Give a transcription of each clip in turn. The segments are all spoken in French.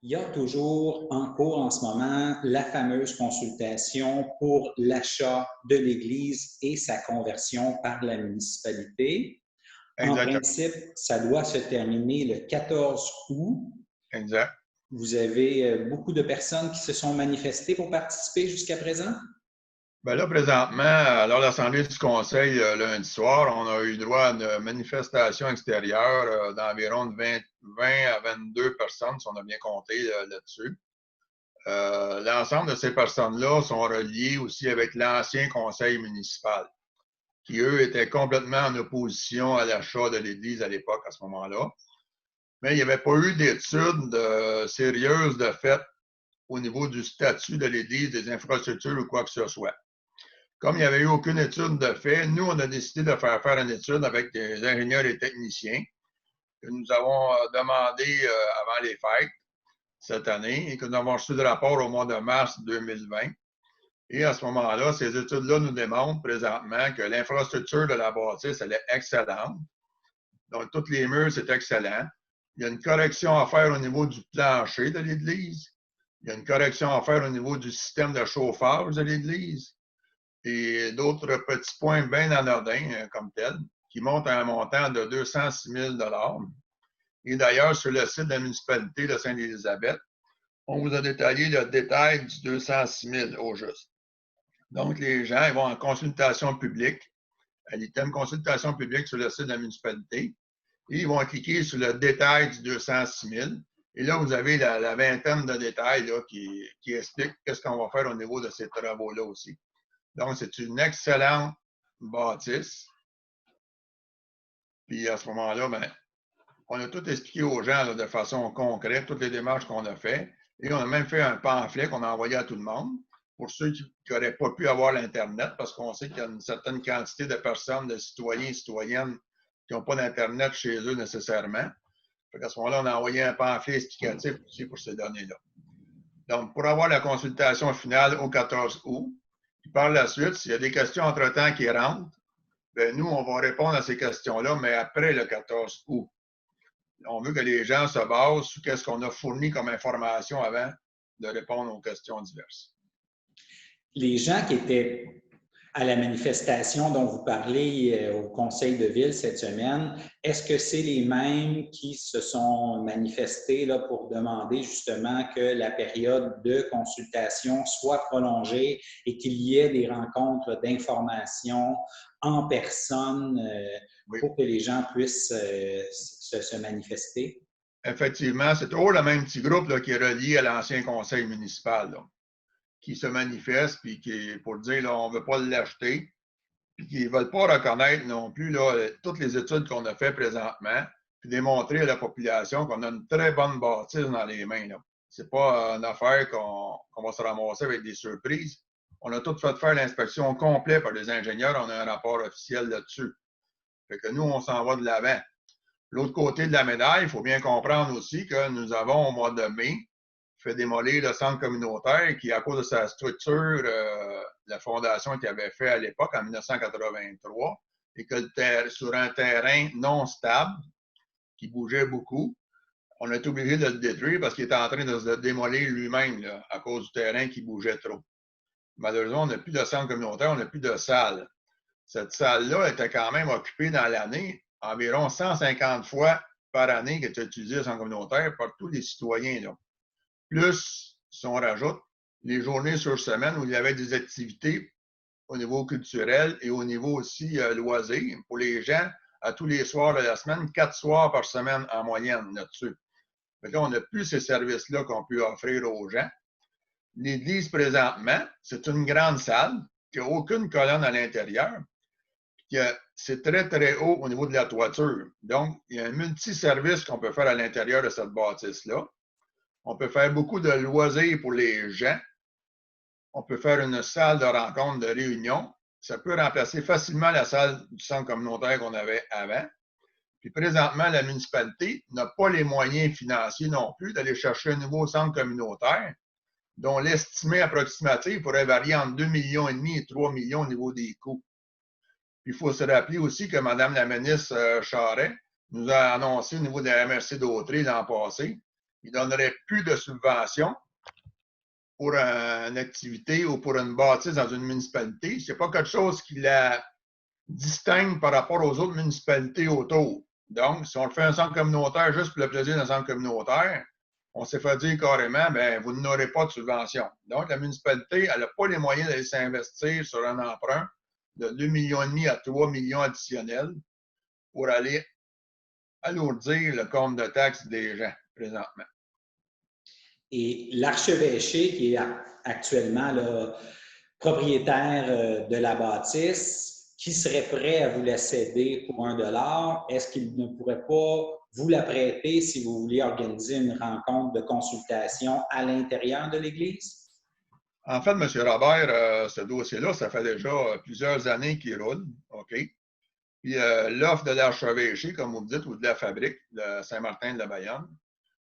Il y a toujours en cours en ce moment la fameuse consultation pour l'achat de l'Église et sa conversion par la municipalité. En Exactement. principe, ça doit se terminer le 14 août. Exact. Vous avez beaucoup de personnes qui se sont manifestées pour participer jusqu'à présent? Ben là, présentement, lors de l'Assemblée du Conseil lundi soir, on a eu droit à une manifestation extérieure d'environ 20 à 22 personnes, si on a bien compté là-dessus. L'ensemble de ces personnes-là sont reliées aussi avec l'ancien conseil municipal, qui, eux, étaient complètement en opposition à l'achat de l'Église à l'époque, à ce moment-là. Mais il n'y avait pas eu d'études sérieuses de fait au niveau du statut de l'Église, des infrastructures ou quoi que ce soit. Comme il n'y avait eu aucune étude de fait, nous, on a décidé de faire une étude avec des ingénieurs et techniciens que nous avons demandé avant les fêtes cette année et que nous avons reçu le rapport au mois de mars 2020. Et à ce moment-là, ces études-là nous démontrent présentement que l'infrastructure de la bâtisse, elle est excellente. Donc, tous les murs, c'est excellent. Il y a une correction à faire au niveau du plancher de l'église. Il y a une correction à faire au niveau du système de chauffage de l'église. Et d'autres petits points bien anodins comme tels, qui montent à un montant de 206 000 $. Et d'ailleurs, sur le site de la municipalité de Sainte-Élisabeth, on vous a détaillé le détail du 206 000 au juste. Donc, les gens ils vont en consultation publique, à l'item consultation publique sur le site de la municipalité, et ils vont cliquer sur le détail du 206 000. Et là, vous avez la vingtaine de détails là, qui expliquent qu'est-ce qu'on va faire au niveau de ces travaux-là aussi. Donc, c'est une excellente bâtisse. Puis à ce moment-là, ben, on a tout expliqué aux gens là, de façon concrète, toutes les démarches qu'on a faites. Et on a même fait un pamphlet qu'on a envoyé à tout le monde pour ceux qui n'auraient pas pu avoir l'Internet, parce qu'on sait qu'il y a une certaine quantité de personnes, de citoyens et citoyennes qui n'ont pas d'Internet chez eux nécessairement. À ce moment-là, on a envoyé un pamphlet explicatif aussi pour ces données-là. Donc, pour avoir la consultation finale au 14 août, puis par la suite, s'il y a des questions entre-temps qui rentrent, bien, nous, on va répondre à ces questions-là, mais après le 14 août. On veut que les gens se basent sur ce qu'on a fourni comme information avant de répondre aux questions diverses. Les gens qui étaient à la manifestation dont vous parlez au Conseil de ville cette semaine, est-ce que c'est les mêmes qui se sont manifestés là, pour demander justement que la période de consultation soit prolongée et qu'il y ait des rencontres d'information en personne Oui. pour que les gens puissent se manifester? Effectivement, c'est toujours le même petit groupe là, qui est relié à l'ancien conseil municipal, là, qui se manifeste, puis qui, pour dire là, on ne veut pas l'acheter, puis qui ne veulent pas reconnaître non plus là, toutes les études qu'on a faites présentement, puis démontrer à la population qu'on a une très bonne bâtisse dans les mains. Ce n'est pas une affaire qu'on va se ramasser avec des surprises. On a tout fait faire l'inspection complète par les ingénieurs. On a un rapport officiel là-dessus. Fait que nous, on s'en va de l'avant. L'autre côté de la médaille, il faut bien comprendre aussi que nous avons, au mois de mai, fait démolir le centre communautaire qui, à cause de sa structure, la fondation qui avait fait à l'époque, en 1983, et que sur un terrain non stable, qui bougeait beaucoup, on a été obligé de le détruire parce qu'il était en train de se démolir lui-même à cause du terrain qui bougeait trop. Malheureusement, on n'a plus de centre communautaire, on n'a plus de salle. Cette salle-là était quand même occupée dans l'année environ 150 fois par année qui était utilisée au centre communautaire par tous les citoyens. Là. Plus, si on rajoute, les journées sur semaine où il y avait des activités au niveau culturel et au niveau aussi loisirs pour les gens à tous les soirs de la semaine, 4 soirs par semaine en moyenne là-dessus. Là, on n'a plus ces services-là qu'on peut offrir aux gens. L'église, présentement, c'est une grande salle qui n'a aucune colonne à l'intérieur. C'est très, très haut au niveau de la toiture. Donc, il y a un multiservice qu'on peut faire à l'intérieur de cette bâtisse-là. On peut faire beaucoup de loisirs pour les gens. On peut faire une salle de rencontre, de réunion. Ça peut remplacer facilement la salle du centre communautaire qu'on avait avant. Puis présentement, la municipalité n'a pas les moyens financiers non plus d'aller chercher un nouveau centre communautaire, dont l'estimé approximatif pourrait varier entre 2,5 millions et 3 millions au niveau des coûts. Puis il faut se rappeler aussi que Mme la ministre Charest nous a annoncé au niveau de la MRC d'Autrey l'an passé il ne donnerait plus de subventions pour une activité ou pour une bâtisse dans une municipalité. Ce n'est pas quelque chose qui la distingue par rapport aux autres municipalités autour. Donc, si on le fait un centre communautaire juste pour le plaisir d'un centre communautaire, on s'est fait dire carrément, bien, vous n'aurez pas de subvention. Donc, la municipalité, elle n'a pas les moyens d'aller s'investir sur un emprunt de 2,5 millions à 3 millions additionnels pour aller alourdir le compte de taxes des gens présentement. Et l'archevêché, qui est actuellement là, propriétaire de la bâtisse, qui serait prêt à vous la céder pour 1 $, est-ce qu'il ne pourrait pas vous la prêter si vous voulez organiser une rencontre de consultation à l'intérieur de l'Église? En fait, M. Robert, ce dossier-là, ça fait déjà plusieurs années qu'il roule. OK? Puis l'offre de l'archevêché, comme vous dites, ou de la fabrique de Saint-Martin de la Bayonne,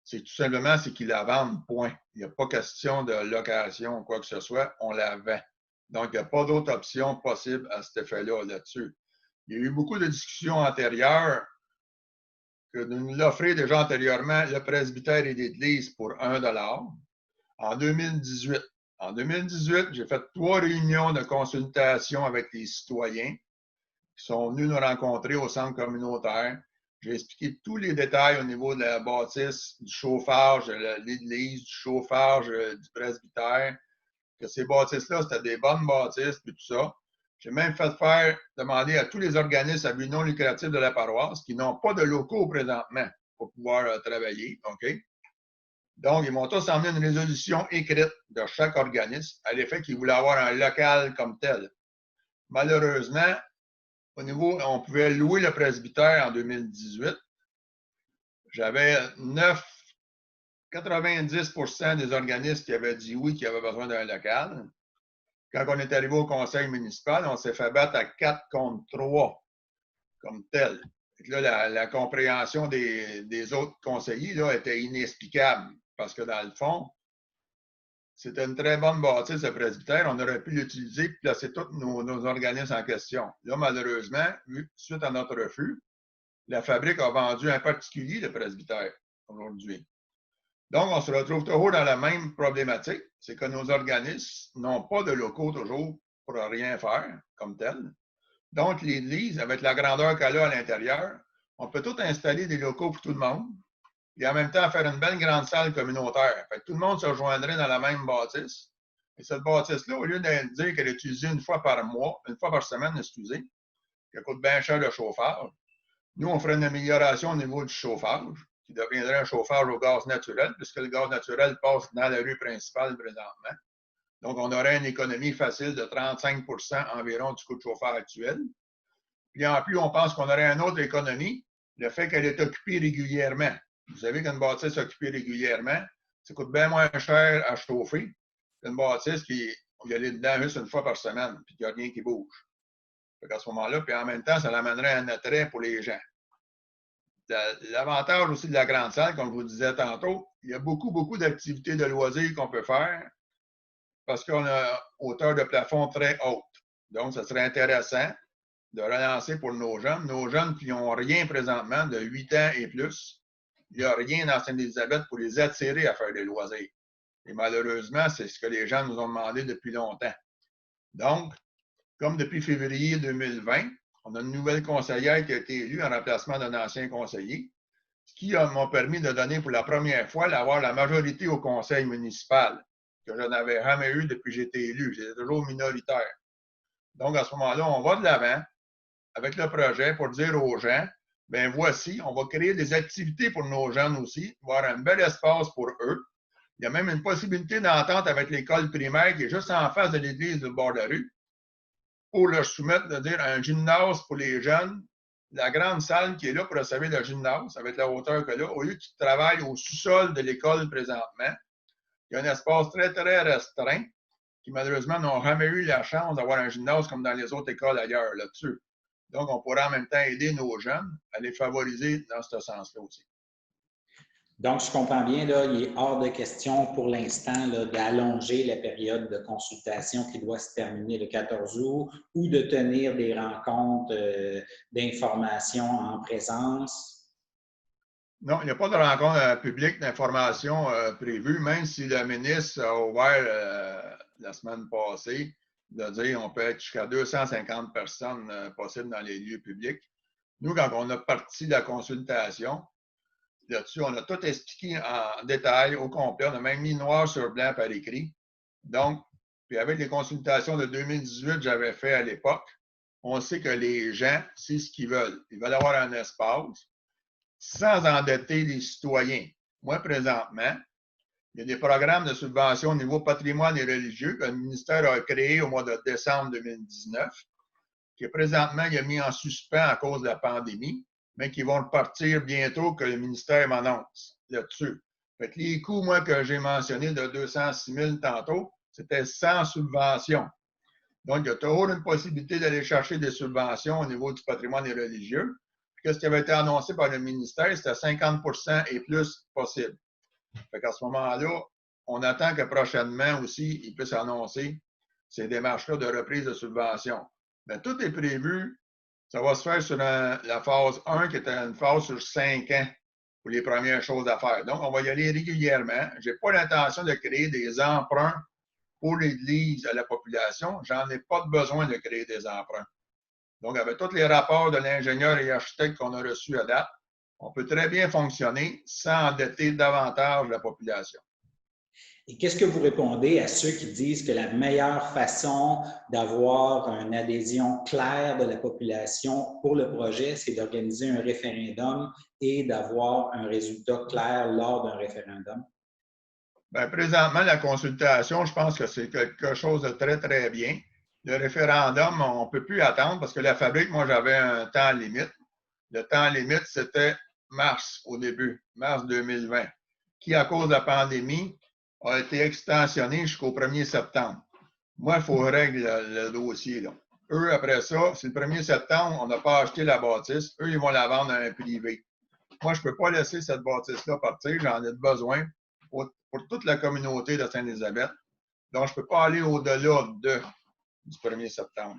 c'est tout simplement qu'ils la vendent, point. Il n'y a pas question de location ou quoi que ce soit, on la vend. Donc, il n'y a pas d'autre option possible à cet effet-là, là-dessus. Il y a eu beaucoup de discussions antérieures que de nous l'offrir déjà antérieurement le presbytère et l'Église pour 1 $ en 2018. En 2018, j'ai fait 3 réunions de consultation avec les citoyens qui sont venus nous rencontrer au centre communautaire. J'ai expliqué tous les détails au niveau de la bâtisse, du chauffage de l'église, du chauffage du presbytère, que ces bâtisses-là, c'était des bonnes bâtisses, puis tout ça. J'ai même fait demander à tous les organismes à but non lucratif de la paroisse qui n'ont pas de locaux présentement pour pouvoir travailler. OK? Donc, ils m'ont tous emmené une résolution écrite de chaque organisme à l'effet qu'ils voulaient avoir un local comme tel. Malheureusement, au niveau, on pouvait louer le presbytère en 2018. J'avais 90% des organismes qui avaient dit oui, qui avaient besoin d'un local. Quand on est arrivé au conseil municipal, on s'est fait battre à 4 contre 3 comme tel. Là, la compréhension des autres conseillers là, était inexplicable parce que dans le fond, c'était une très bonne bâtisse, ce presbytère. On aurait pu l'utiliser et placer tous nos organismes en question. Là, malheureusement, suite à notre refus, la fabrique a vendu un particulier le presbytère aujourd'hui. Donc, on se retrouve toujours dans la même problématique, c'est que nos organismes n'ont pas de locaux toujours pour rien faire comme tel. Donc, l'Église, avec la grandeur qu'elle a à l'intérieur, on peut tout installer des locaux pour tout le monde et en même temps faire une belle grande salle communautaire. Fait que tout le monde se rejoindrait dans la même bâtisse. Et cette bâtisse-là, au lieu de dire qu'elle est utilisée une fois par mois, une fois par semaine, excusez, qu'elle coûte bien cher le chauffage, nous, on ferait une amélioration au niveau du chauffage, qui deviendrait un chauffage au gaz naturel, puisque le gaz naturel passe dans la rue principale présentement. Donc, on aurait une économie facile de 35 environ du coût de chauffage actuel. Puis en plus, on pense qu'on aurait une autre économie, le fait qu'elle est occupée régulièrement. Vous savez qu'une bâtisse occupée régulièrement, ça coûte bien moins cher à chauffer qu'une bâtisse qui est allée dedans juste une fois par semaine, puis qu'il n'y a rien qui bouge. À ce moment-là, puis en même temps, ça l'amènerait un attrait pour les gens. L'avantage aussi de la grande salle, comme je vous disais tantôt, il y a beaucoup d'activités de loisirs qu'on peut faire parce qu'on a une hauteur de plafond très haute. Donc, ça serait intéressant de relancer pour nos jeunes qui n'ont rien présentement, de 8 ans et plus. Il n'y a rien dans Sainte-Élisabeth pour les attirer à faire des loisirs. Et malheureusement, c'est ce que les gens nous ont demandé depuis longtemps. Donc, comme depuis février 2020, on a une nouvelle conseillère qui a été élue en remplacement d'un ancien conseiller, ce qui m'a permis de donner pour la première fois d'avoir la majorité au conseil municipal, que je n'avais jamais eu depuis que j'ai été élu. J'étais toujours minoritaire. Donc, à ce moment-là, on va de l'avant avec le projet pour dire aux gens, bien voici, on va créer des activités pour nos jeunes aussi, avoir un bel espace pour eux. Il y a même une possibilité d'entente avec l'école primaire qui est juste en face de l'église du bord de la rue, pour leur soumettre, de dire un gymnase pour les jeunes, la grande salle qui est là pour recevoir le gymnase, avec la hauteur que là, au lieu qu'ils travaillent au sous-sol de l'école présentement, il y a un espace très restreint qui malheureusement n'ont jamais eu la chance d'avoir un gymnase comme dans les autres écoles ailleurs là-dessus. Donc, on pourrait en même temps aider nos jeunes à les favoriser dans ce sens-là aussi. Donc, je comprends bien, là, il est hors de question pour l'instant d'allonger la période de consultation qui doit se terminer le 14 août ou de tenir des rencontres d'information en présence. Non, il n'y a pas de rencontre publique d'information prévue, même si le ministre a ouvert la semaine passée de dire qu'on peut être jusqu'à 250 personnes possibles dans les lieux publics. Nous, quand on a parti de la consultation, là-dessus, on a tout expliqué en détail, au complet. On a même mis noir sur blanc par écrit. Donc, puis avec les consultations de 2018 que j'avais fait à l'époque, on sait que les gens, c'est ce qu'ils veulent. Ils veulent avoir un espace sans endetter les citoyens. Moi, présentement, il y a des programmes de subvention au niveau patrimoine et religieux que le ministère a créé au mois de décembre 2019, qui présentement il a mis en suspens à cause de la pandémie, mais qui vont repartir bientôt que le ministère m'annonce là-dessus. Fait que les coûts, moi, que j'ai mentionnés de 206 000 tantôt, c'était sans subvention. Donc, il y a toujours une possibilité d'aller chercher des subventions au niveau du patrimoine et religieux. Qu'est-ce qui avait été annoncé par le ministère, c'était 50 et plus possible. Fait qu'à ce moment-là, on attend que prochainement aussi, ils puissent annoncer ces démarches-là de reprise de subvention. Mais tout est prévu. Ça va se faire sur la phase 1, qui est une phase sur 5 ans pour les premières choses à faire. Donc, on va y aller régulièrement. Je n'ai pas l'intention de créer des emprunts pour l'Église à la population. J'en ai pas besoin de créer des emprunts. Donc, avec tous les rapports de l'ingénieur et architecte qu'on a reçus à date, on peut très bien fonctionner sans endetter davantage la population. Et qu'est-ce que vous répondez à ceux qui disent que la meilleure façon d'avoir une adhésion claire de la population pour le projet, c'est d'organiser un référendum et d'avoir un résultat clair lors d'un référendum? Bien, présentement, la consultation, je pense que c'est quelque chose de très, très bien. Le référendum, on ne peut plus attendre parce que la fabrique, moi, j'avais un temps limite. Le temps limite, c'était mars au début, mars 2020, qui, à cause de la pandémie, a été extensionné jusqu'au 1er septembre. Moi, il faut régler le dossier. Là. Eux, après ça, c'est le 1er septembre, on n'a pas acheté la bâtisse. Eux, ils vont la vendre à un privé. Moi, je ne peux pas laisser cette bâtisse-là partir. J'en ai besoin pour toute la communauté de Sainte-Élisabeth. Donc, je ne peux pas aller au-delà du 1er septembre.